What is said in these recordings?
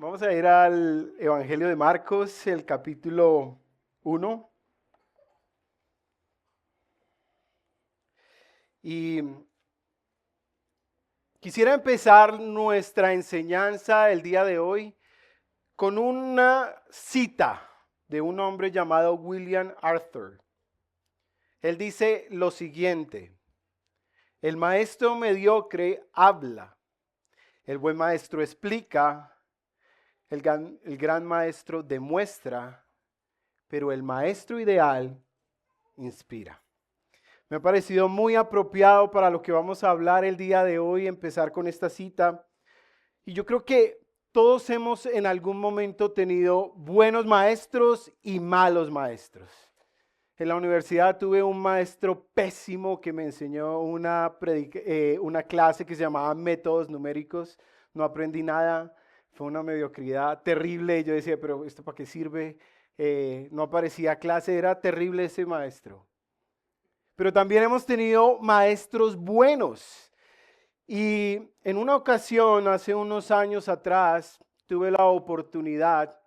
Vamos a ir al Evangelio de Marcos, el capítulo 1. Y quisiera empezar nuestra enseñanza el día de hoy con una cita de un hombre llamado William Arthur. Él dice lo siguiente: el maestro mediocre habla, el buen maestro explica, el gran maestro demuestra, pero el maestro ideal inspira. Me ha parecido muy apropiado para lo que vamos a hablar el día de hoy, empezar con esta cita. Y yo creo que todos hemos en algún momento tenido buenos maestros y malos maestros. En la universidad tuve un maestro pésimo que me enseñó una clase que se llamaba métodos numéricos. No aprendí nada, fue una mediocridad terrible. Yo decía, pero ¿esto para qué sirve? No aparecía clase, era terrible ese maestro. Pero también hemos tenido maestros buenos. Y en una ocasión, hace unos años atrás, tuve la oportunidad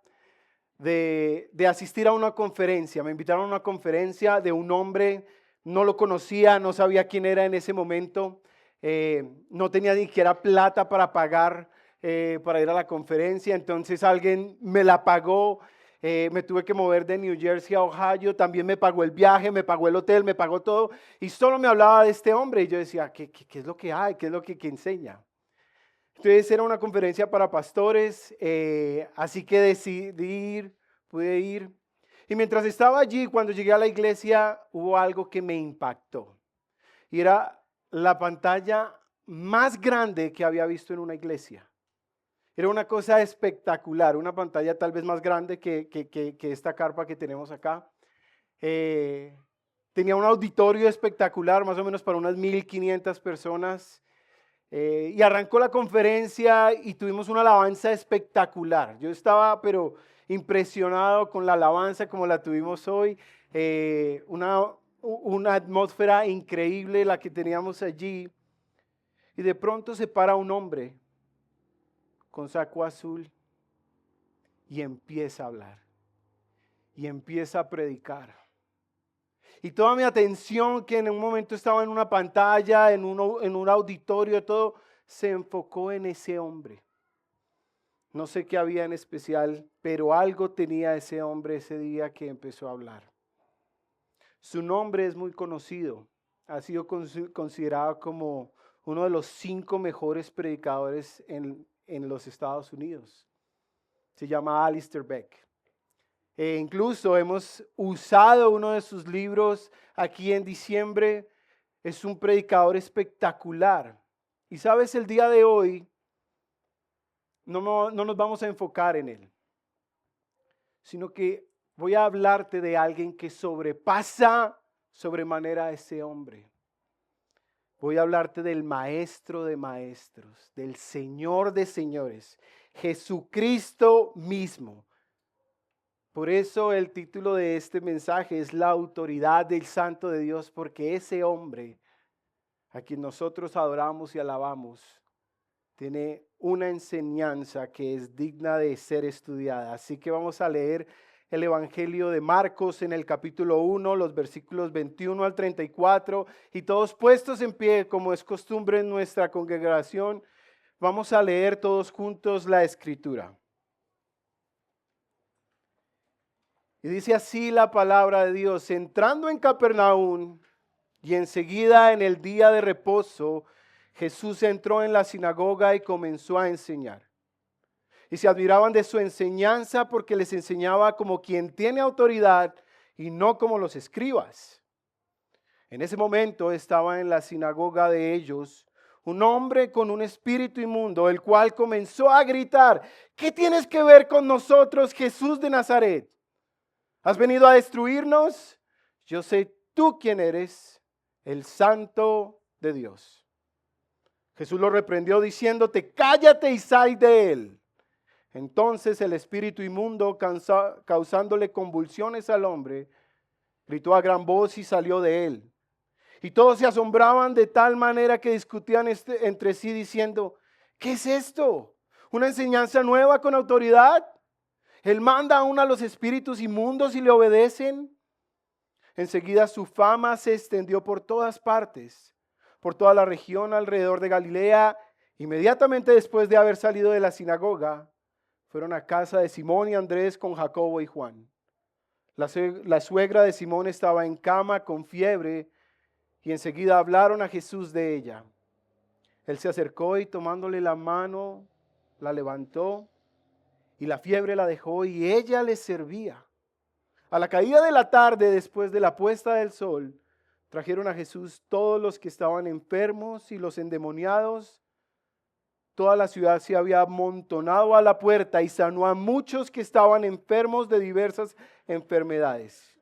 de asistir a una conferencia. Me invitaron a una conferencia de un hombre, no lo conocía, no sabía quién era en ese momento, no tenía ni siquiera plata para pagar para ir a la conferencia, entonces alguien me la pagó. Me tuve que mover de New Jersey a Ohio, también me pagó el viaje, me pagó el hotel, me pagó todo, y solo me hablaba de este hombre, y yo decía, ¿qué es lo que hay? ¿Qué es lo que enseña? Entonces era una conferencia para pastores, así que decidí pude ir. Y mientras estaba allí, cuando llegué a la iglesia, hubo algo que me impactó. Y era la pantalla más grande que había visto en una iglesia. Era una cosa espectacular, una pantalla tal vez más grande que esta carpa que tenemos acá. Tenía un auditorio espectacular, más o menos para unas 1,500 personas. Y arrancó la conferencia y tuvimos una alabanza espectacular. Yo estaba pero impresionado con la alabanza como la tuvimos hoy. Una atmósfera increíble la que teníamos allí. Y de pronto se para un hombre con saco azul y empieza a hablar. Y empieza a predicar. Y toda mi atención, que en un momento estaba en una pantalla, en un auditorio, todo se enfocó en ese hombre. No sé qué había en especial, pero algo tenía ese hombre ese día que empezó a hablar. Su nombre es muy conocido. Ha sido considerado como uno de los 5 mejores predicadores en los Estados Unidos. Se llama Alistair Begg. Incluso hemos usado uno de sus libros aquí en diciembre. Es un predicador espectacular. Y sabes, el día de hoy no nos vamos a enfocar en él, sino que voy a hablarte de alguien que sobrepasa sobremanera a ese hombre. Voy a hablarte del maestro de maestros, del Señor de señores, Jesucristo mismo. Por eso el título de este mensaje es La autoridad del Santo de Dios, porque ese hombre a quien nosotros adoramos y alabamos tiene una enseñanza que es digna de ser estudiada. Así que vamos a leer el Evangelio de Marcos en el capítulo 1, los versículos 21 al 34, y todos puestos en pie, como es costumbre en nuestra congregación, vamos a leer todos juntos la Escritura. Y dice así la palabra de Dios: entrando en Capernaum y enseguida en el día de reposo, Jesús entró en la sinagoga y comenzó a enseñar. Y se admiraban de su enseñanza porque les enseñaba como quien tiene autoridad y no como los escribas. En ese momento estaba en la sinagoga de ellos un hombre con un espíritu inmundo, el cual comenzó a gritar: ¿qué tienes que ver con nosotros, Jesús de Nazaret? ¿Has venido a destruirnos? Yo sé tú quién eres, el Santo de Dios. Jesús lo reprendió diciéndote: cállate y sal de él. Entonces el espíritu inmundo, causándole convulsiones al hombre, gritó a gran voz y salió de él. Y todos se asombraban de tal manera que discutían entre sí diciendo: ¿qué es esto? una enseñanza nueva con autoridad. Él manda aún a los espíritus inmundos y le obedecen. Enseguida su fama se extendió por todas partes, por toda la región alrededor de Galilea. Inmediatamente después de haber salido de la sinagoga, fueron a casa de Simón y Andrés con Jacobo y Juan. La suegra de Simón estaba en cama con fiebre y enseguida hablaron a Jesús de ella. Él se acercó y tomándole la mano, la levantó y la fiebre la dejó y ella les servía. A la caída de la tarde, después de la puesta del sol, trajeron a Jesús todos los que estaban enfermos y los endemoniados. Toda la ciudad se había amontonado a la puerta y sanó a muchos que estaban enfermos de diversas enfermedades.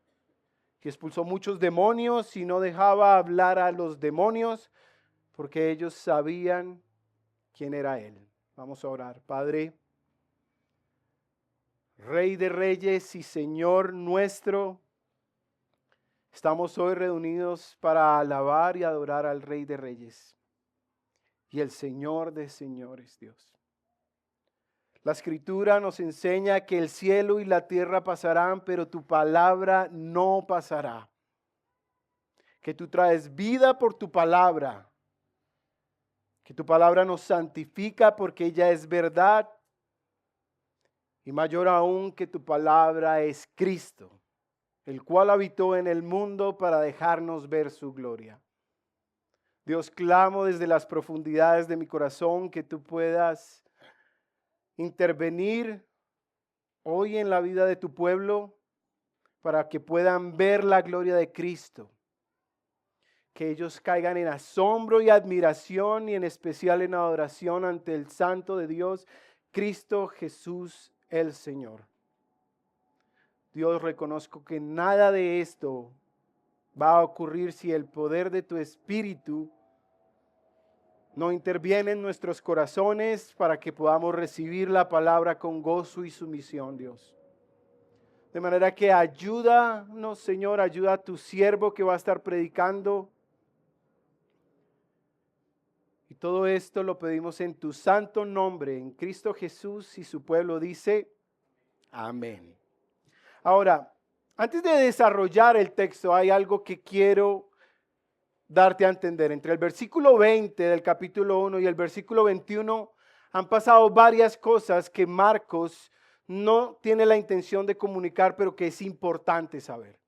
Y expulsó muchos demonios y no dejaba hablar a los demonios porque ellos sabían quién era Él. Vamos a orar. Padre, Rey de reyes y Señor nuestro, estamos hoy reunidos para alabar y adorar al Rey de reyes y el Señor de señores, Dios. La Escritura nos enseña que el cielo y la tierra pasarán, pero tu palabra no pasará. Que tú traes vida por tu palabra. Que tu palabra nos santifica porque ella es verdad. Y mayor aún que tu palabra es Cristo, el cual habitó en el mundo para dejarnos ver su gloria. Dios, clamo desde las profundidades de mi corazón que tú puedas intervenir hoy en la vida de tu pueblo para que puedan ver la gloria de Cristo. Que ellos caigan en asombro y admiración y en especial en adoración ante el Santo de Dios, Cristo Jesús el Señor. Dios, reconozco que nada de esto va a ocurrir si el poder de tu Espíritu no interviene en nuestros corazones para que podamos recibir la palabra con gozo y sumisión, Dios. De manera que ayúdanos, Señor, ayuda a tu siervo que va a estar predicando. Y todo esto lo pedimos en tu santo nombre, en Cristo Jesús, y su pueblo dice, amén. Ahora, antes de desarrollar el texto, hay algo que quiero darte a entender. Entre el versículo 20 del capítulo 1 y el versículo 21 han pasado varias cosas que Marcos no tiene la intención de comunicar, pero que es importante saber.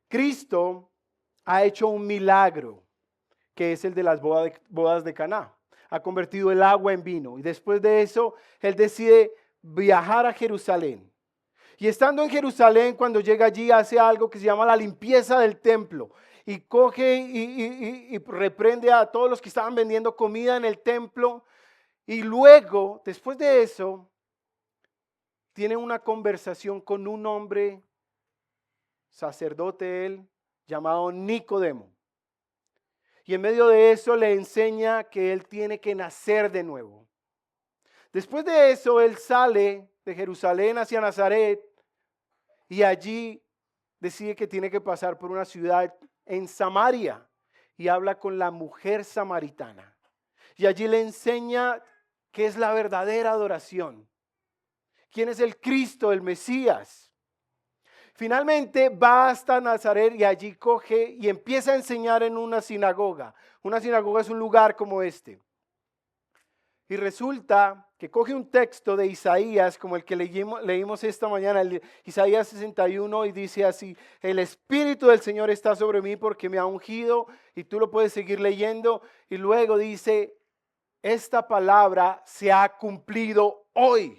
Cristo ha hecho un milagro, que es el de las bodas de Caná. Ha convertido el agua en vino. Y después de eso, Él decide viajar a Jerusalén. Y estando en Jerusalén, cuando llega allí, hace algo que se llama la limpieza del templo. Y coge y reprende a todos los que estaban vendiendo comida en el templo. Y luego, después de eso, tiene una conversación con un hombre, sacerdote él, llamado Nicodemo. Y en medio de eso le enseña que él tiene que nacer de nuevo. Después de eso, él sale de Jerusalén hacia Nazaret y allí decide que tiene que pasar por una ciudad en Samaria y habla con la mujer samaritana. Y allí le enseña qué es la verdadera adoración, quién es el Cristo, el Mesías. Finalmente va hasta Nazaret y allí coge y empieza a enseñar en una sinagoga. Una sinagoga es un lugar como este. Y resulta que coge un texto de Isaías, como el que leímos esta mañana, Isaías 61, y dice así: el Espíritu del Señor está sobre mí porque me ha ungido, y tú lo puedes seguir leyendo, y luego dice, esta palabra se ha cumplido hoy.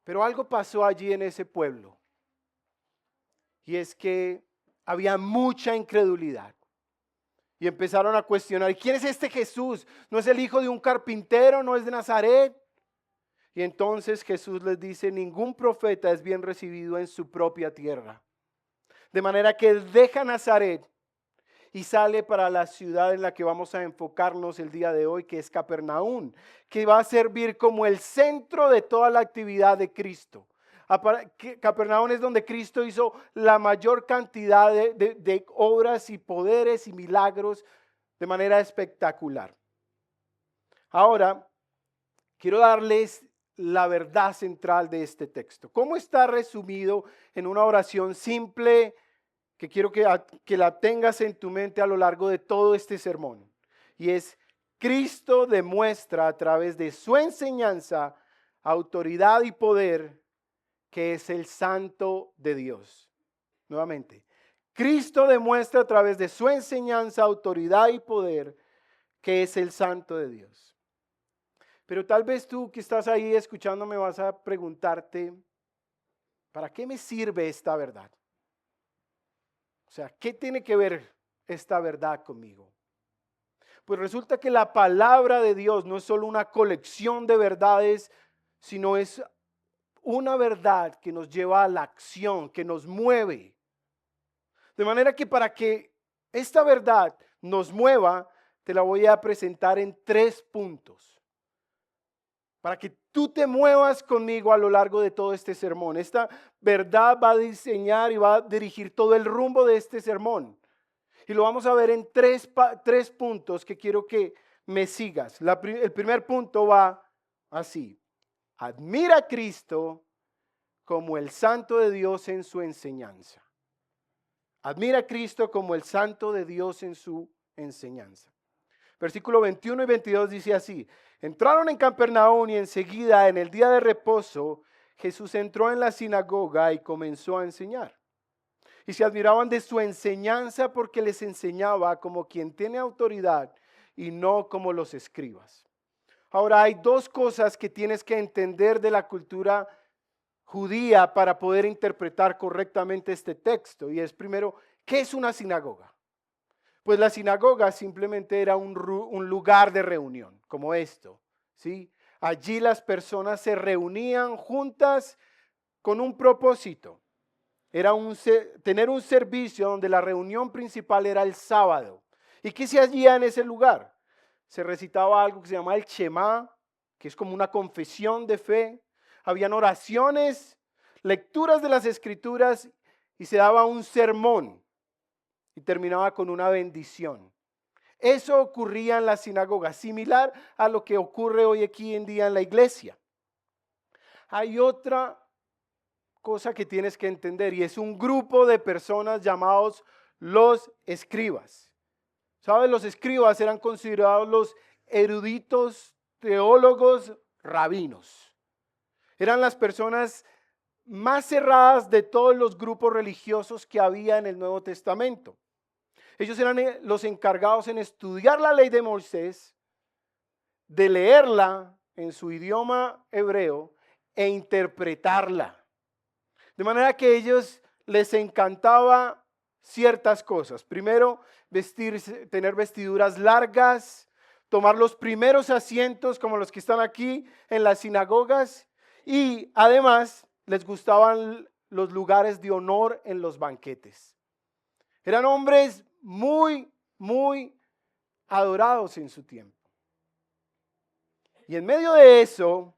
Pero algo pasó allí en ese pueblo, y es que había mucha incredulidad. Y empezaron a cuestionar, ¿quién es este Jesús? ¿No es el hijo de un carpintero? ¿No es de Nazaret? Y entonces Jesús les dice, ningún profeta es bien recibido en su propia tierra. De manera que él deja Nazaret y sale para la ciudad en la que vamos a enfocarnos el día de hoy, que es Capernaum, que va a servir como el centro de toda la actividad de Cristo. Capernaum es donde Cristo hizo la mayor cantidad de obras y poderes y milagros de manera espectacular. Ahora, quiero darles la verdad central de este texto. ¿Cómo está resumido en una oración simple que quiero que la tengas en tu mente a lo largo de todo este sermón? Y es: Cristo demuestra a través de su enseñanza, autoridad y poder, que es el Santo de Dios. Nuevamente, Cristo demuestra a través de su enseñanza, autoridad y poder, que es el Santo de Dios. Pero tal vez tú que estás ahí escuchándome vas a preguntarte, ¿para qué me sirve esta verdad? O sea, ¿qué tiene que ver esta verdad conmigo? Pues resulta que la palabra de Dios no es solo una colección de verdades, sino es una verdad que nos lleva a la acción, que nos mueve. De manera que para que esta verdad nos mueva, te la voy a presentar en 3 puntos. Para que tú te muevas conmigo a lo largo de todo este sermón. Esta verdad va a diseñar y va a dirigir todo el rumbo de este sermón. Y lo vamos a ver en tres puntos que quiero que me sigas. El primer punto va así: admira a Cristo como el Santo de Dios en su enseñanza. Admira a Cristo como el Santo de Dios en su enseñanza. Versículo 21 y 22 dice así: entraron en Capernaum y enseguida, en el día de reposo, Jesús entró en la sinagoga y comenzó a enseñar. Y se admiraban de su enseñanza porque les enseñaba como quien tiene autoridad y no como los escribas. Ahora, hay 2 cosas que tienes que entender de la cultura judía para poder interpretar correctamente este texto. Y es, primero, ¿qué es una sinagoga? Pues la sinagoga simplemente era un lugar de reunión, como esto, ¿sí? Allí las personas se reunían juntas con un propósito. Era tener un servicio donde la reunión principal era el sábado. ¿Y qué se hacía en ese lugar? Se recitaba algo que se llama el Shema, que es como una confesión de fe. Habían oraciones, lecturas de las escrituras y se daba un sermón y terminaba con una bendición. Eso ocurría en la sinagoga, similar a lo que ocurre hoy aquí en día en la iglesia. Hay otra cosa que tienes que entender y es un grupo de personas llamados los escribas. ¿Sabes? Los escribas eran considerados los eruditos, teólogos, rabinos. Eran las personas más cerradas de todos los grupos religiosos que había en el Nuevo Testamento. Ellos eran los encargados en estudiar la ley de Moisés, de leerla en su idioma hebreo e interpretarla. De manera que a ellos les encantaba ciertas cosas. Primero, tener vestiduras largas, tomar los primeros asientos como los que están aquí en las sinagogas, y además les gustaban los lugares de honor en los banquetes. Eran hombres muy, muy adorados en su tiempo. Y en medio de eso,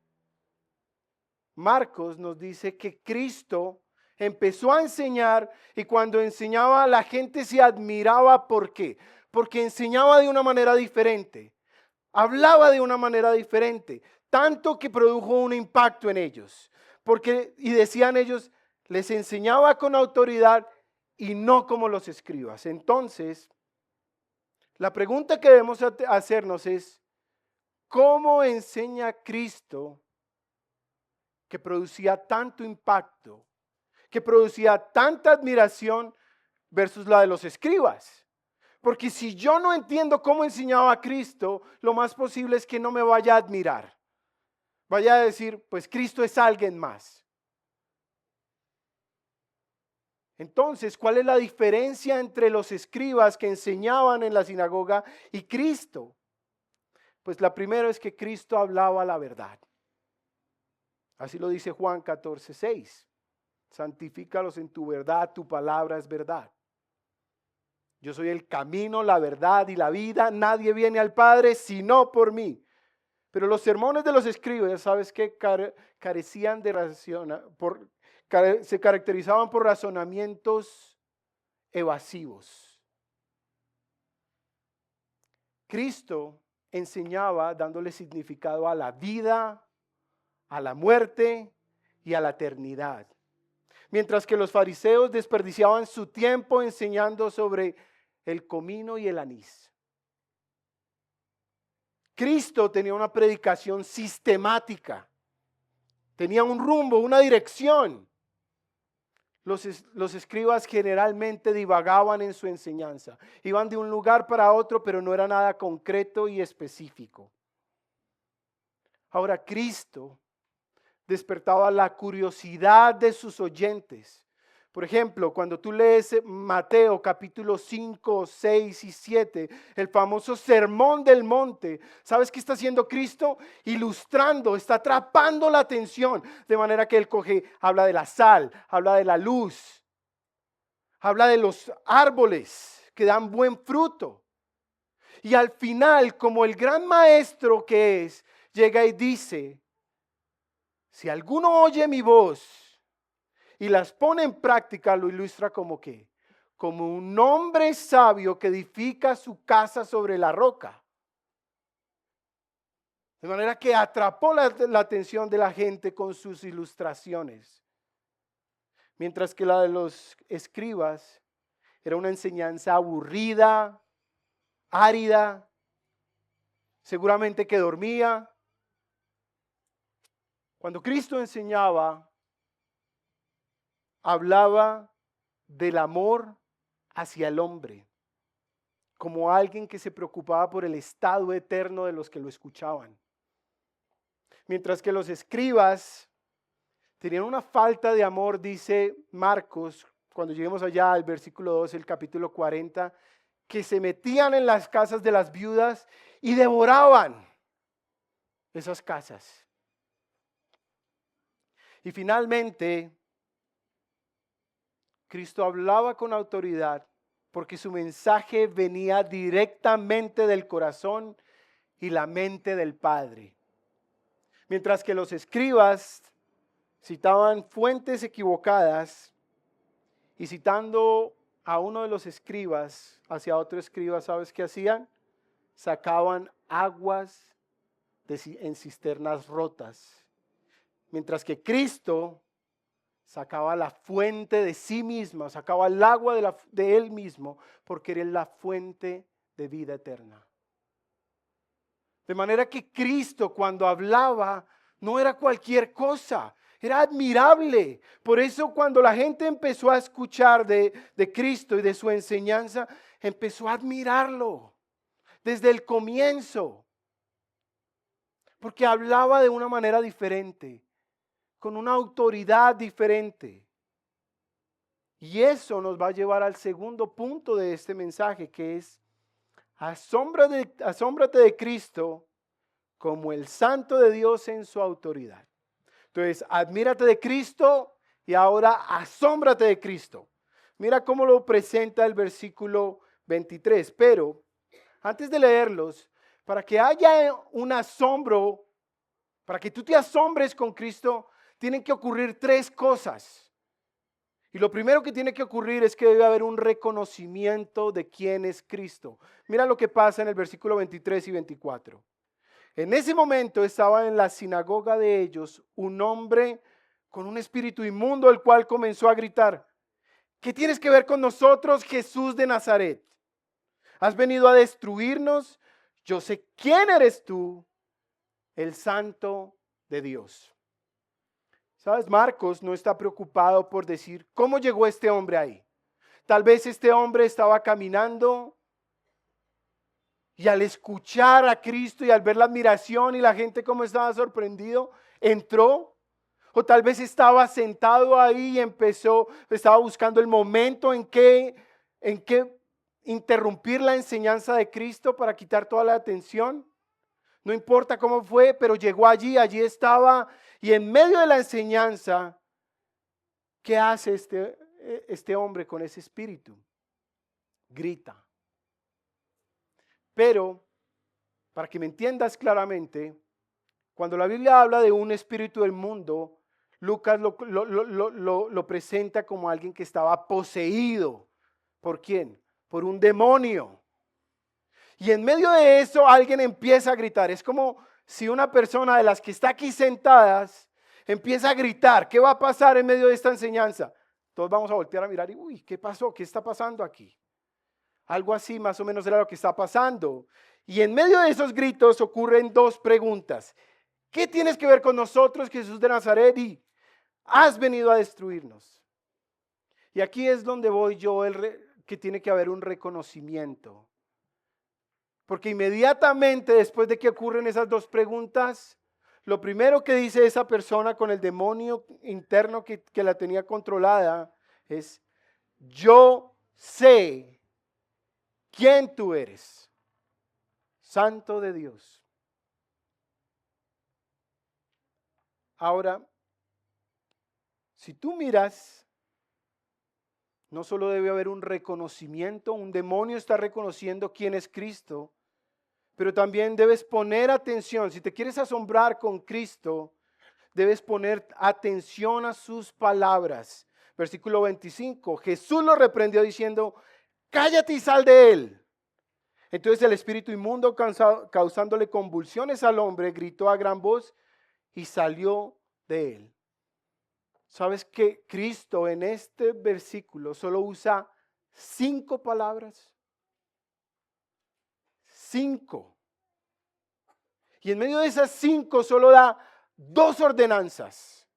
Marcos nos dice que Cristo empezó a enseñar y cuando enseñaba la gente se admiraba. ¿Por qué? Porque enseñaba de una manera diferente, hablaba de una manera diferente, tanto que produjo un impacto en ellos. Y decían ellos, les enseñaba con autoridad y no como los escribas. Entonces, la pregunta que debemos hacernos es, ¿cómo enseña Cristo que producía tanto impacto, que producía tanta admiración versus la de los escribas? Porque si yo no entiendo cómo enseñaba a Cristo, lo más posible es que no me vaya a admirar. Vaya a decir, pues Cristo es alguien más. Entonces, ¿cuál es la diferencia entre los escribas que enseñaban en la sinagoga y Cristo? Pues la primera es que Cristo hablaba la verdad. Así lo dice Juan 14:6. Santifícalos en tu verdad, tu palabra es verdad. Yo soy el camino, la verdad y la vida. Nadie viene al Padre sino por mí. Pero los sermones de los escribas, ¿sabes qué? Carecían de se caracterizaban por razonamientos evasivos. Cristo enseñaba dándole significado a la vida, a la muerte y a la eternidad. Mientras que los fariseos desperdiciaban su tiempo enseñando sobre el comino y el anís. Cristo tenía una predicación sistemática, tenía un rumbo, una dirección. Los escribas generalmente divagaban en su enseñanza, iban de un lugar para otro, pero no era nada concreto y específico. Ahora Cristo despertaba la curiosidad de sus oyentes. Por ejemplo, cuando tú lees Mateo capítulo 5, 6 y 7, el famoso sermón del monte, ¿sabes qué está haciendo Cristo? Ilustrando, está atrapando la atención, de manera que él habla de la sal, habla de la luz, habla de los árboles que dan buen fruto. Y al final, como el gran maestro que es, llega y dice, si alguno oye mi voz y las pone en práctica, lo ilustra como ¿qué? Como un hombre sabio que edifica su casa sobre la roca. De manera que atrapó la atención de la gente con sus ilustraciones. Mientras que la de los escribas era una enseñanza aburrida, árida, seguramente que dormía. Cuando Cristo enseñaba, hablaba del amor hacia el hombre, como alguien que se preocupaba por el estado eterno de los que lo escuchaban. Mientras que los escribas tenían una falta de amor, dice Marcos, cuando lleguemos allá al versículo 12, el capítulo 40, que se metían en las casas de las viudas y devoraban esas casas. Y finalmente, Cristo hablaba con autoridad porque su mensaje venía directamente del corazón y la mente del Padre. Mientras que los escribas citaban fuentes equivocadas y citando a uno de los escribas hacia otro escriba, ¿sabes qué hacían? Sacaban aguas en cisternas rotas. Mientras que Cristo sacaba la fuente de sí misma, sacaba el agua de él mismo, porque era la fuente de vida eterna. De manera que Cristo cuando hablaba no era cualquier cosa, era admirable. Por eso cuando la gente empezó a escuchar de Cristo y de su enseñanza, empezó a admirarlo desde el comienzo. Porque hablaba de una manera diferente, con una autoridad diferente. Y eso nos va a llevar al segundo punto de este mensaje, que es asómbrate de Cristo como el Santo de Dios en su autoridad. Entonces, admírate de Cristo y ahora asómbrate de Cristo. Mira cómo lo presenta el versículo 23. Pero, antes de leerlos, para que haya un asombro, para que tú te asombres con Cristo, tienen que ocurrir tres cosas. Y lo primero que tiene que ocurrir es que debe haber un reconocimiento de quién es Cristo. Mira lo que pasa en el versículo 23 y 24. En ese momento estaba en la sinagoga de ellos un hombre con un espíritu inmundo, el cual comenzó a gritar: ¿qué tienes que ver con nosotros, Jesús de Nazaret? ¿Has venido a destruirnos? Yo sé quién eres tú, el Santo de Dios. ¿Sabes? Marcos no está preocupado por decir cómo llegó este hombre ahí. Tal vez este hombre estaba caminando y al escuchar a Cristo y al ver la admiración y la gente como estaba sorprendido, entró. O tal vez estaba sentado ahí y estaba buscando el momento en que interrumpir la enseñanza de Cristo para quitar toda la atención. No importa cómo fue, pero llegó allí estaba. Y en medio de la enseñanza, ¿qué hace este hombre con ese espíritu? Grita. Pero, para que me entiendas claramente, cuando la Biblia habla de un espíritu del mundo, Lucas lo presenta como alguien que estaba poseído. ¿Por quién? Por un demonio. Y en medio de eso alguien empieza a gritar. Es como si una persona de las que está aquí sentadas empieza a gritar. ¿Qué va a pasar en medio de esta enseñanza? Todos vamos a voltear a mirar y, uy, ¿qué pasó? ¿Qué está pasando aquí? Algo así más o menos era lo que está pasando. Y en medio de esos gritos ocurren dos preguntas. ¿Qué tienes que ver con nosotros, Jesús de Nazaret? Y has venido a destruirnos. Y aquí es donde voy yo, que tiene que haber un reconocimiento. Porque inmediatamente después de que ocurren esas dos preguntas, lo primero que dice esa persona con el demonio interno que la tenía controlada es: yo sé quién tú eres, Santo de Dios. Ahora, si tú miras, no solo debe haber un reconocimiento, un demonio está reconociendo quién es Cristo, pero también debes poner atención. Si te quieres asombrar con Cristo, debes poner atención a sus palabras. Versículo 25, Jesús lo reprendió diciendo: cállate y sal de él. Entonces el espíritu inmundo, causándole convulsiones al hombre, gritó a gran voz y salió de él. ¿Sabes que Cristo en este versículo solo usa 5 palabras? 5. Y en medio de esas 5 solo da 2 ordenanzas.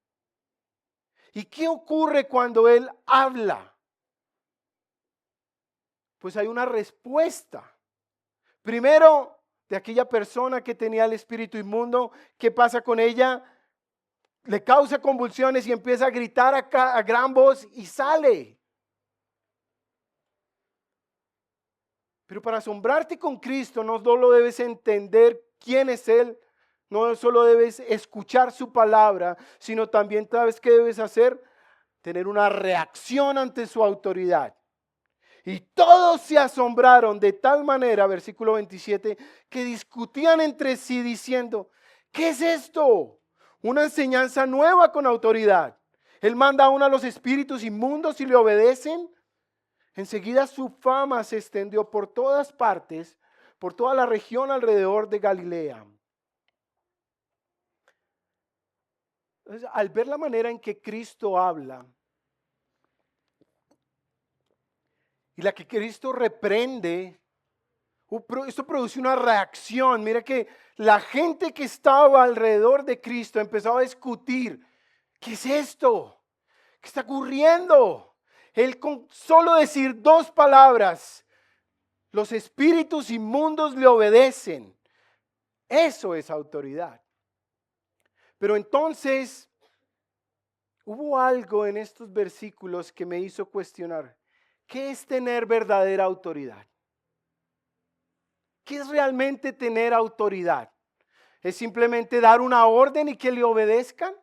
¿Y qué ocurre cuando Él habla? Pues hay una respuesta. Primero, de aquella persona que tenía el espíritu inmundo, ¿qué pasa con ella? Le causa convulsiones y empieza a gritar a gran voz y sale. Pero para asombrarte con Cristo no solo debes entender quién es Él, no solo debes escuchar su palabra, sino también sabes qué debes hacer: tener una reacción ante su autoridad. Y todos se asombraron de tal manera, versículo 27, que discutían entre sí diciendo: ¿qué es esto? Una enseñanza nueva con autoridad. Él manda aún a los espíritus inmundos y le obedecen. Enseguida su fama se extendió por todas partes, por toda la región alrededor de Galilea. Entonces, al ver la manera en que Cristo habla y la que Cristo reprende, esto produce una reacción. Mira que la gente que estaba alrededor de Cristo empezó a discutir: ¿qué es esto? ¿Qué está ocurriendo? Él con solo decir 2 palabras, los espíritus inmundos le obedecen. Eso es autoridad. Pero entonces hubo algo en estos versículos que me hizo cuestionar: ¿qué es tener verdadera autoridad? ¿Qué es realmente tener autoridad? ¿Es simplemente dar una orden y que le obedezcan?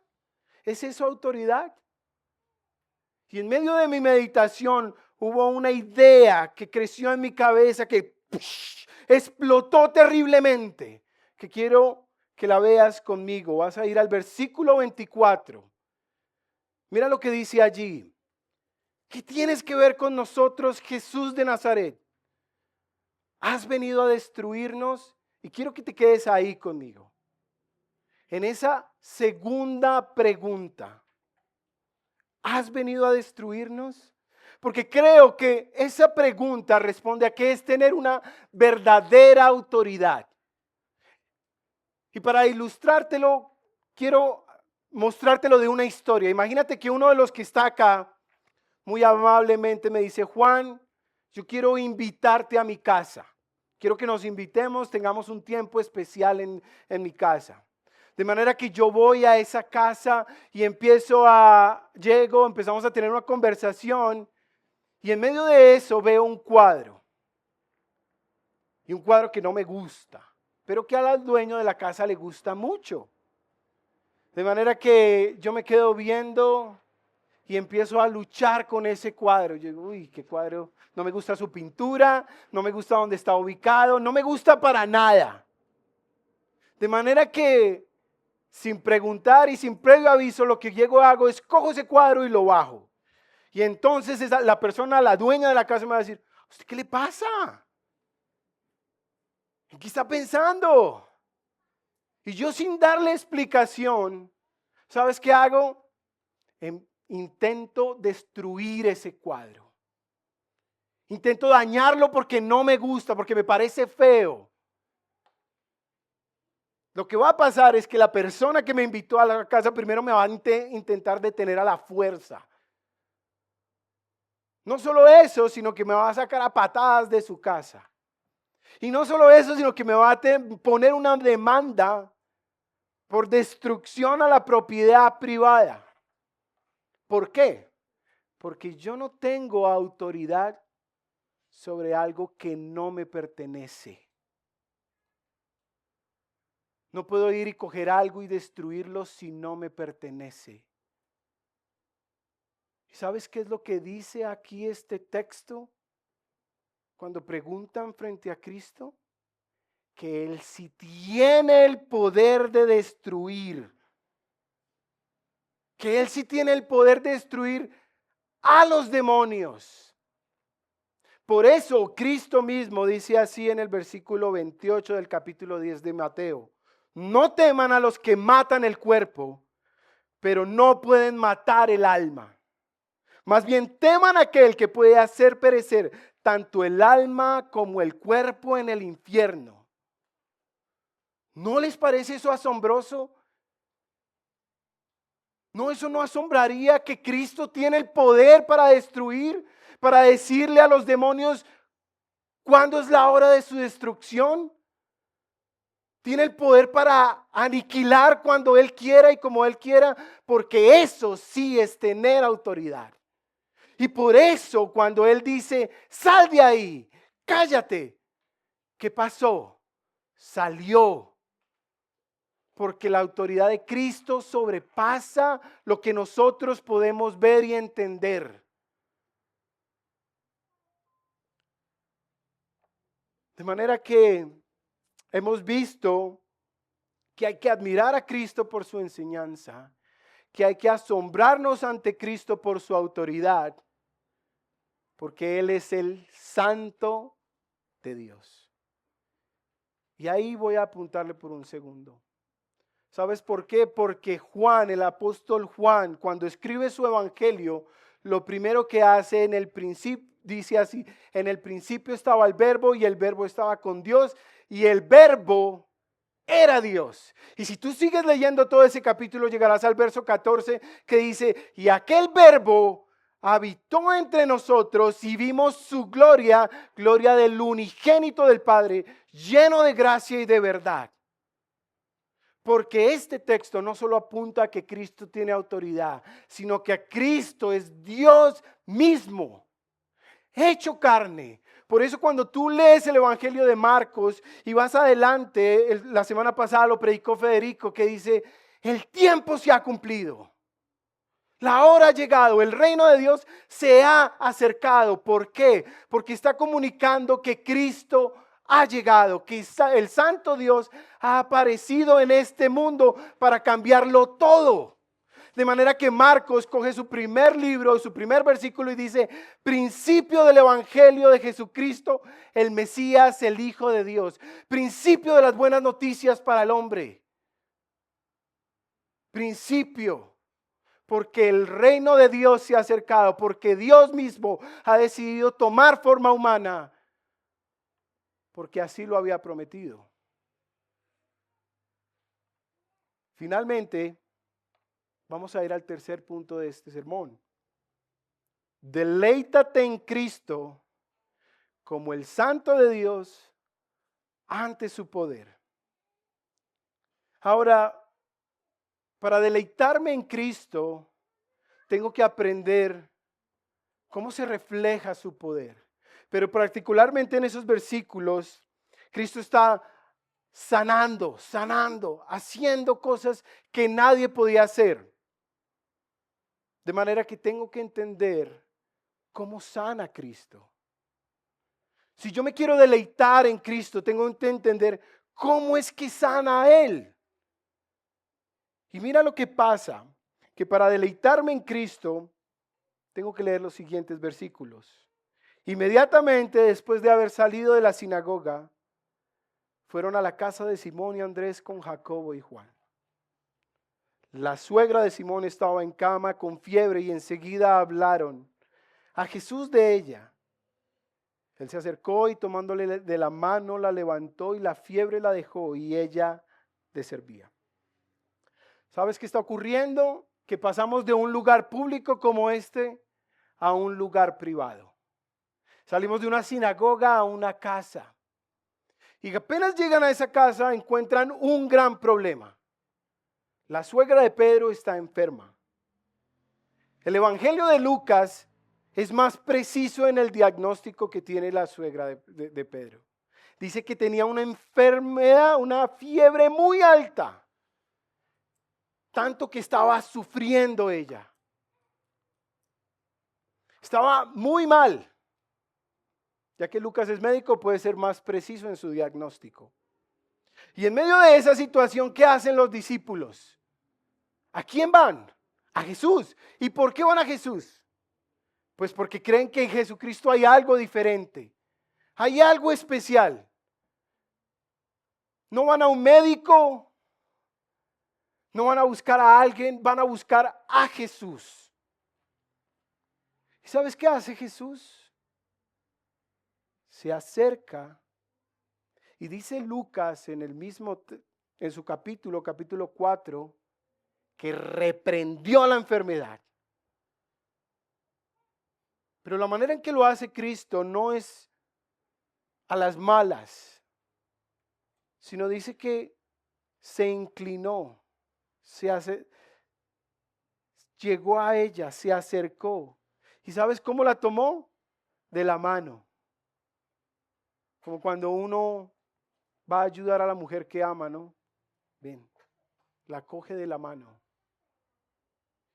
¿Es eso autoridad? Y en medio de mi meditación hubo una idea que creció en mi cabeza que explotó terriblemente, que quiero que la veas conmigo. Vas a ir al versículo 24. Mira lo que dice allí. ¿Qué tienes que ver con nosotros, Jesús de Nazaret? ¿Has venido a destruirnos? Y quiero que te quedes ahí conmigo. En esa segunda pregunta, ¿has venido a destruirnos? Porque creo que esa pregunta responde a qué es tener una verdadera autoridad. Y para ilustrártelo, quiero mostrártelo de una historia. Imagínate que uno de los que está acá muy amablemente me dice: Juan, yo quiero invitarte a mi casa. Quiero que nos invitemos, tengamos un tiempo especial en mi casa. De manera que yo voy a esa casa y empezamos a tener una conversación, y en medio de eso veo un cuadro. Y un cuadro que no me gusta, pero que al dueño de la casa le gusta mucho. De manera que yo me quedo viendo y empiezo a luchar con ese cuadro. Yo digo: uy, qué cuadro. No me gusta su pintura, no me gusta dónde está ubicado, no me gusta para nada. De manera que, sin preguntar y sin previo aviso, lo que hago es cojo ese cuadro y lo bajo. Y entonces la persona, la dueña de la casa, me va a decir: ¿usted qué le pasa? ¿En qué está pensando? Y yo sin darle explicación, ¿sabes qué hago? Intento destruir ese cuadro. Intento dañarlo porque no me gusta, porque me parece feo. Lo que va a pasar es que la persona que me invitó a la casa primero me va a intentar detener a la fuerza. No solo eso, sino que me va a sacar a patadas de su casa. Y no solo eso, sino que me va a poner una demanda por destrucción a la propiedad privada. ¿Por qué? Porque yo no tengo autoridad sobre algo que no me pertenece. No puedo ir y coger algo y destruirlo si no me pertenece. ¿Y sabes qué es lo que dice aquí este texto? Cuando preguntan frente a Cristo, que Él sí tiene el poder de destruir. Que Él sí tiene el poder de destruir a los demonios. Por eso Cristo mismo dice así en el versículo 28 del capítulo 10 de Mateo. No teman a los que matan el cuerpo, pero no pueden matar el alma. Más bien teman a aquel que puede hacer perecer tanto el alma como el cuerpo en el infierno. ¿No les parece eso asombroso? No, eso no asombraría que Cristo tiene el poder para destruir, para decirle a los demonios cuándo es la hora de su destrucción. Tiene el poder para aniquilar cuando Él quiera y como Él quiera, porque eso sí es tener autoridad. Y por eso cuando Él dice, sal de ahí, cállate, ¿qué pasó? Salió. Porque la autoridad de Cristo sobrepasa lo que nosotros podemos ver y entender. De manera que hemos visto que hay que admirar a Cristo por su enseñanza, que hay que asombrarnos ante Cristo por su autoridad, porque Él es el Santo de Dios. Y ahí voy a apuntarle por un segundo. ¿Sabes por qué? Porque Juan, el apóstol Juan, cuando escribe su evangelio, lo primero que hace en el principio, dice así, en el principio estaba el verbo y el verbo estaba con Dios y el verbo era Dios. Y si tú sigues leyendo todo ese capítulo, llegarás al verso 14 que dice, y aquel verbo habitó entre nosotros y vimos su gloria, gloria del unigénito del Padre, lleno de gracia y de verdad. Porque este texto no solo apunta a que Cristo tiene autoridad, sino que a Cristo es Dios mismo, hecho carne. Por eso cuando tú lees el Evangelio de Marcos y vas adelante, la semana pasada lo predicó Federico, que dice, el tiempo se ha cumplido. La hora ha llegado, el reino de Dios se ha acercado. ¿Por qué? Porque está comunicando que Cristo ha llegado, que el Santo Dios ha aparecido en este mundo para cambiarlo todo. De manera que Marcos coge su primer libro, su primer versículo y dice, principio del Evangelio de Jesucristo, el Mesías, el Hijo de Dios. Principio de las buenas noticias para el hombre. Principio. Porque el reino de Dios se ha acercado, porque Dios mismo ha decidido tomar forma humana, porque así lo había prometido. Finalmente, vamos a ir al tercer punto de este sermón. Deleítate en Cristo como el Santo de Dios ante su poder. Ahora, para deleitarme en Cristo, tengo que aprender cómo se refleja su poder. Pero particularmente en esos versículos, Cristo está sanando, haciendo cosas que nadie podía hacer. De manera que tengo que entender cómo sana Cristo. Si yo me quiero deleitar en Cristo, tengo que entender cómo es que sana a Él. Y mira lo que pasa, que para deleitarme en Cristo, tengo que leer los siguientes versículos. Inmediatamente después de haber salido de la sinagoga, fueron a la casa de Simón y Andrés con Jacobo y Juan. La suegra de Simón estaba en cama con fiebre y enseguida hablaron a Jesús de ella. Él se acercó y tomándole de la mano la levantó y la fiebre la dejó y ella le servía. ¿Sabes qué está ocurriendo? Que pasamos de un lugar público como este a un lugar privado. Salimos de una sinagoga a una casa. Y apenas llegan a esa casa encuentran un gran problema. La suegra de Pedro está enferma. El Evangelio de Lucas es más preciso en el diagnóstico que tiene la suegra de Pedro. Dice que tenía una enfermedad, una fiebre muy alta. Tanto que estaba sufriendo ella. Estaba muy mal. Ya que Lucas es médico, puede ser más preciso en su diagnóstico. Y en medio de esa situación, ¿qué hacen los discípulos? ¿A quién van? A Jesús. ¿Y por qué van a Jesús? Pues porque creen que en Jesucristo hay algo diferente. Hay algo especial. No van a un médico, no van a buscar a alguien, van a buscar a Jesús. ¿Y sabes qué hace Jesús? Se acerca y dice Lucas en su capítulo 4, que reprendió la enfermedad. Pero la manera en que lo hace Cristo no es a las malas, sino dice que se inclinó, llegó a ella, se acercó. ¿Y sabes cómo la tomó? De la mano. Como cuando uno va a ayudar a la mujer que ama, ¿no? Ven, la coge de la mano.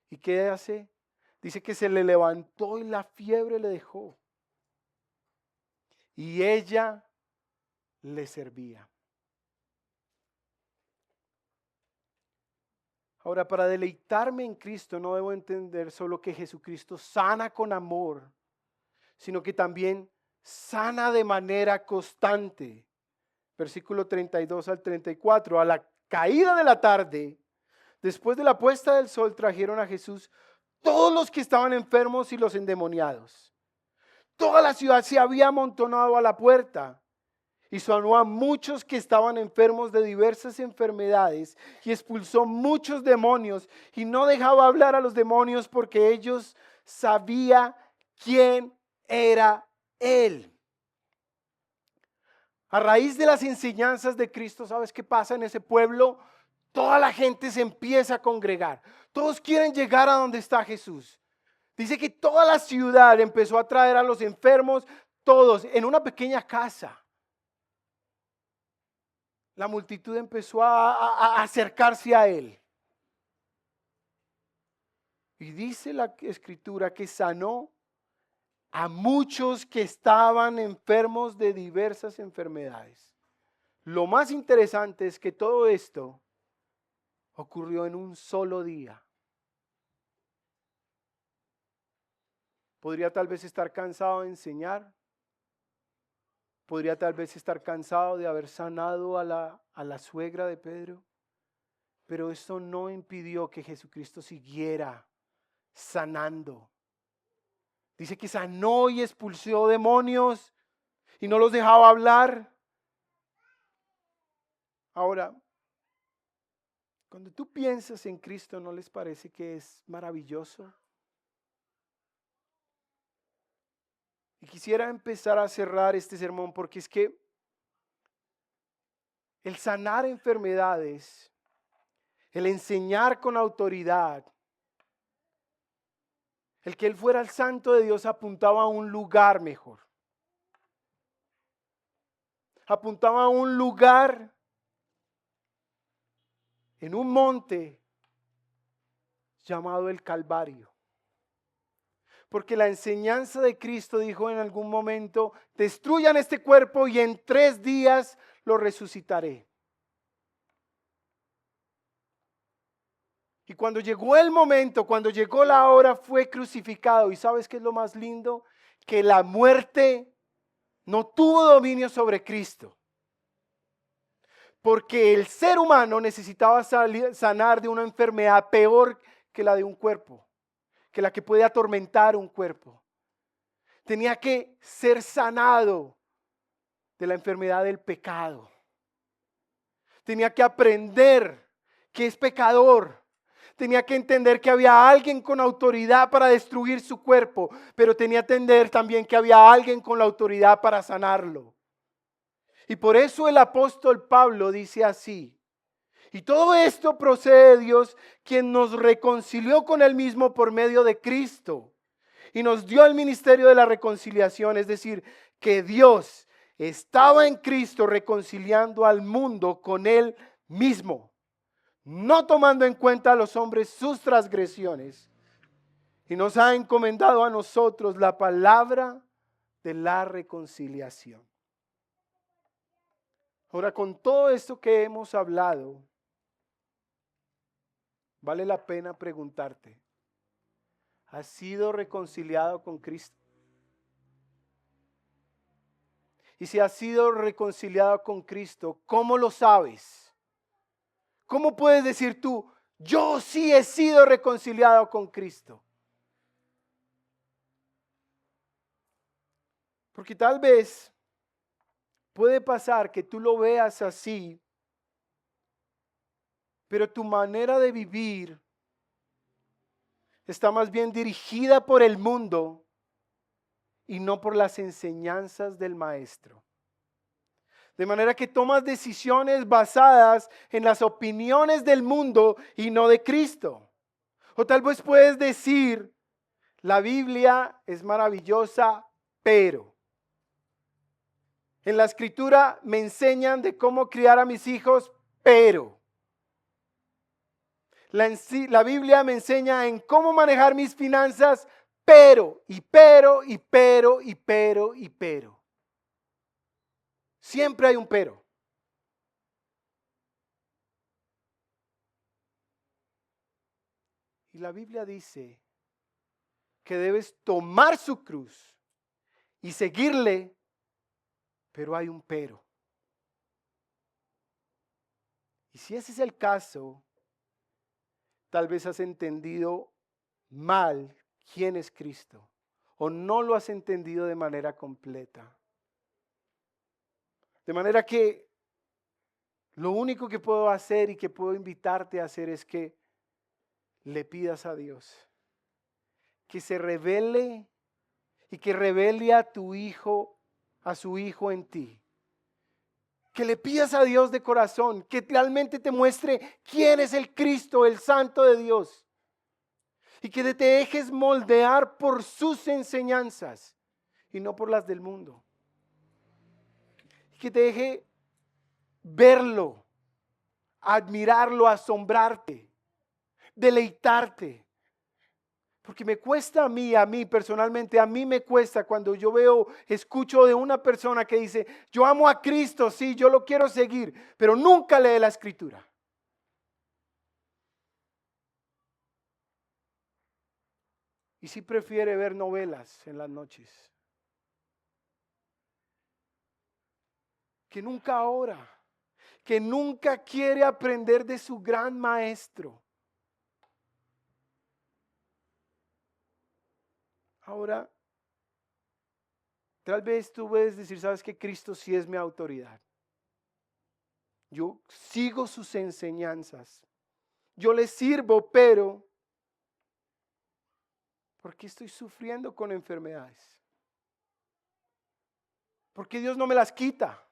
¿Y qué hace? Dice que se le levantó y la fiebre le dejó. Y ella le servía. Ahora, para deleitarme en Cristo no debo entender solo que Jesucristo sana con amor, sino que también sana de manera constante. Versículo 32 al 34. A la caída de la tarde, después de la puesta del sol, trajeron a Jesús todos los que estaban enfermos y los endemoniados. Toda la ciudad se había amontonado a la puerta y sanó a muchos que estaban enfermos de diversas enfermedades y expulsó muchos demonios y no dejaba hablar a los demonios porque ellos sabían quién era Él. A raíz de las enseñanzas de Cristo, ¿sabes qué pasa en ese pueblo? Toda la gente se empieza a congregar. Todos quieren llegar a donde está Jesús. Dice que toda la ciudad empezó a traer a los enfermos, todos en una pequeña casa. La multitud empezó a acercarse a Él. Y dice la Escritura que sanó a muchos que estaban enfermos de diversas enfermedades. Lo más interesante es que todo esto ocurrió en un solo día. Podría tal vez estar cansado de enseñar. Podría tal vez estar cansado de haber sanado a la suegra de Pedro. Pero esto no impidió que Jesucristo siguiera sanando. Dice que sanó y expulsó demonios y no los dejaba hablar. Ahora, cuando tú piensas en Cristo, ¿no les parece que es maravilloso? Y quisiera empezar a cerrar este sermón porque es que el sanar enfermedades, el enseñar con autoridad, el que Él fuera el santo de Dios apuntaba a un lugar mejor. Apuntaba a un lugar en un monte llamado el Calvario. Porque la enseñanza de Cristo dijo en algún momento, destruyan este cuerpo y en 3 días lo resucitaré. Y cuando llegó el momento, cuando llegó la hora, fue crucificado. ¿Y sabes qué es lo más lindo? Que la muerte no tuvo dominio sobre Cristo. porque el ser humano necesitaba sanar de una enfermedad peor que la de un cuerpo, que la que puede atormentar un cuerpo. Tenía que ser sanado de la enfermedad del pecado. Tenía que aprender que es pecador. Tenía que entender que había alguien con autoridad para destruir su cuerpo, pero tenía que entender también que había alguien con la autoridad para sanarlo. Y por eso el apóstol Pablo dice así: y todo esto procede de Dios, quien nos reconcilió con Él mismo por medio de Cristo y nos dio el ministerio de la reconciliación, es decir, que Dios estaba en Cristo reconciliando al mundo con Él mismo, no tomando en cuenta a los hombres sus transgresiones, y nos ha encomendado a nosotros la palabra de la reconciliación. Ahora, con todo esto que hemos hablado, vale la pena preguntarte: ¿has sido reconciliado con Cristo? Y si has sido reconciliado con Cristo, ¿cómo lo sabes? ¿Cómo puedes decir tú: yo sí he sido reconciliado con Cristo? Porque tal vez puede pasar que tú lo veas así, pero tu manera de vivir está más bien dirigida por el mundo y no por las enseñanzas del Maestro. De manera que tomas decisiones basadas en las opiniones del mundo y no de Cristo. O tal vez puedes decir: la Biblia es maravillosa, pero en la Escritura me enseñan de cómo criar a mis hijos, pero la Biblia me enseña en cómo manejar mis finanzas, pero. Siempre hay un pero. Y la Biblia dice que debes tomar su cruz y seguirle, pero hay un pero. Y si ese es el caso, tal vez has entendido mal quién es Cristo, o no lo has entendido de manera completa. De manera que lo único que puedo hacer y que puedo invitarte a hacer es que le pidas a Dios que se revele y que revele a tu hijo, a su hijo en ti. Que le pidas a Dios de corazón, que realmente te muestre quién es el Cristo, el Santo de Dios. Y que te dejes moldear por sus enseñanzas y no por las del mundo. Y que te deje verlo, admirarlo, asombrarte, deleitarte. Porque me cuesta a mí personalmente, a mí me cuesta cuando yo escucho de una persona que dice: yo amo a Cristo, sí, yo lo quiero seguir, pero nunca lee la Escritura. Y sí prefiere ver novelas en las noches. Que nunca ora, que nunca quiere aprender de su gran maestro. Ahora, tal vez tú puedes decir: sabes que Cristo sí es mi autoridad. Yo sigo sus enseñanzas. Yo le sirvo, pero ¿por qué estoy sufriendo con enfermedades? ¿Por qué Dios no me las quita?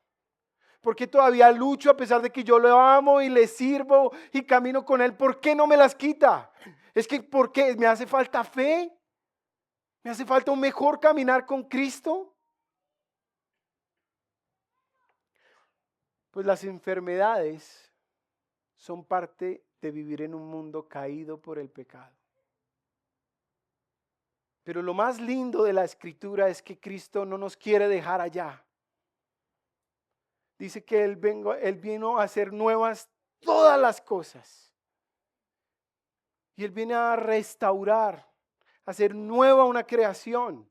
¿Por qué todavía lucho a pesar de que yo lo amo y le sirvo y camino con Él? ¿Por qué no me las quita? Es que ¿por qué? ¿Me hace falta fe? ¿Me hace falta un mejor caminar con Cristo? Pues las enfermedades son parte de vivir en un mundo caído por el pecado. Pero lo más lindo de la Escritura es que Cristo no nos quiere dejar allá. Dice que Él vino a hacer nuevas todas las cosas. Y Él viene a restaurar, a hacer nueva una creación.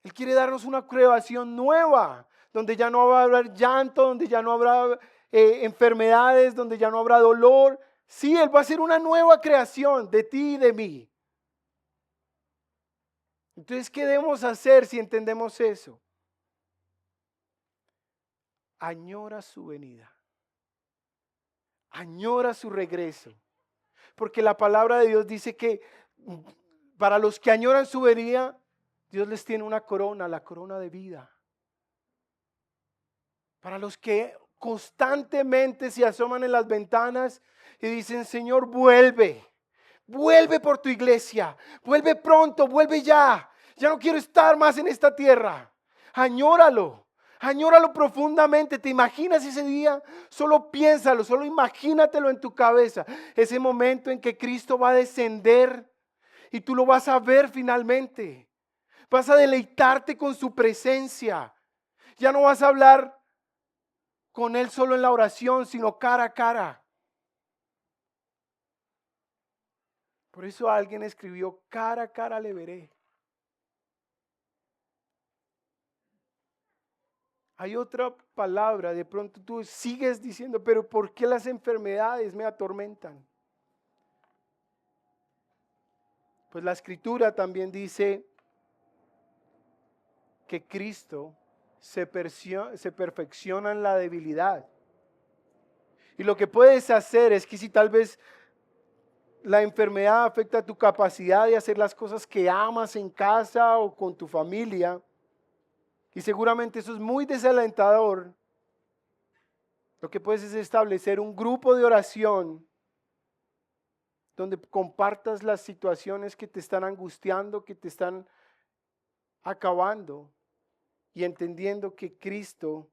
Él quiere darnos una creación nueva, donde ya no va a haber llanto, donde ya no habrá enfermedades, donde ya no habrá dolor. Sí, Él va a hacer una nueva creación de ti y de mí. Entonces, ¿qué debemos hacer si entendemos eso? Añora su venida. Añora su regreso. Porque la palabra de Dios dice que para los que añoran su venida, Dios les tiene una corona, la corona de vida. Para los que constantemente se asoman en las ventanas y dicen, Señor, vuelve. Vuelve por tu iglesia. Vuelve pronto, vuelve ya. Ya no quiero estar más en esta tierra. Añóralo. Añóralo profundamente. ¿Te imaginas ese día? Solo piénsalo, solo imagínatelo en tu cabeza. Ese momento en que Cristo va a descender y tú lo vas a ver finalmente. Vas a deleitarte con su presencia. Ya no vas a hablar con Él solo en la oración, sino cara a cara. Por eso alguien escribió, cara a cara le veré. Hay otra palabra, de pronto tú sigues diciendo, pero ¿por qué las enfermedades me atormentan? Pues la Escritura también dice que Cristo se perfecciona en la debilidad. Y lo que puedes hacer es que si tal vez la enfermedad afecta tu capacidad de hacer las cosas que amas en casa o con tu familia, y seguramente eso es muy desalentador, lo que puedes es establecer un grupo de oración donde compartas las situaciones que te están angustiando, que te están acabando, y entendiendo que Cristo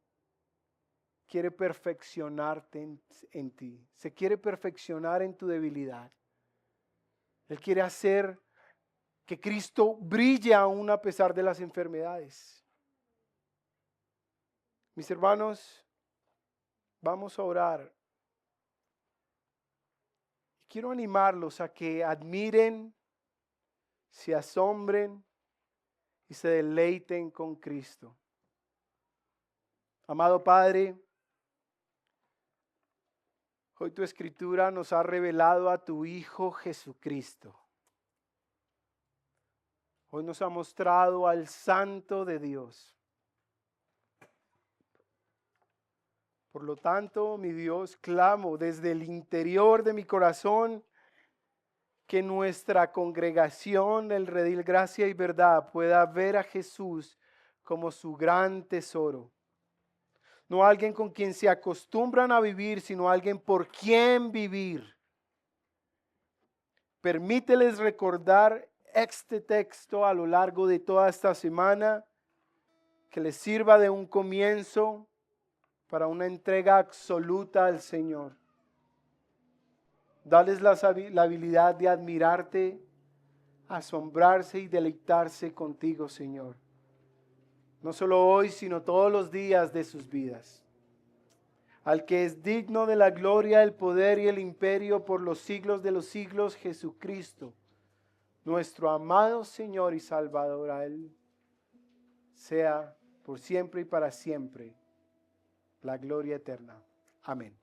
quiere perfeccionarte en ti. Se quiere perfeccionar en tu debilidad. Él quiere hacer que Cristo brille aún a pesar de las enfermedades. Mis hermanos, vamos a orar. Quiero animarlos a que admiren, se asombren y se deleiten con Cristo. Amado Padre, hoy tu Escritura nos ha revelado a tu Hijo Jesucristo. Hoy nos ha mostrado al Santo de Dios. Por lo tanto, mi Dios, clamo desde el interior de mi corazón que nuestra congregación, el Redil Gracia y Verdad, pueda ver a Jesús como su gran tesoro. No alguien con quien se acostumbran a vivir, sino alguien por quien vivir. Permíteles recordar este texto a lo largo de toda esta semana, que les sirva de un comienzo para una entrega absoluta al Señor. Dales la habilidad de admirarte, asombrarse y deleitarse contigo, Señor. No solo hoy, sino todos los días de sus vidas. Al que es digno de la gloria, el poder y el imperio por los siglos de los siglos, Jesucristo, nuestro amado Señor y Salvador, a Él sea por siempre y para siempre la gloria eterna. Amén.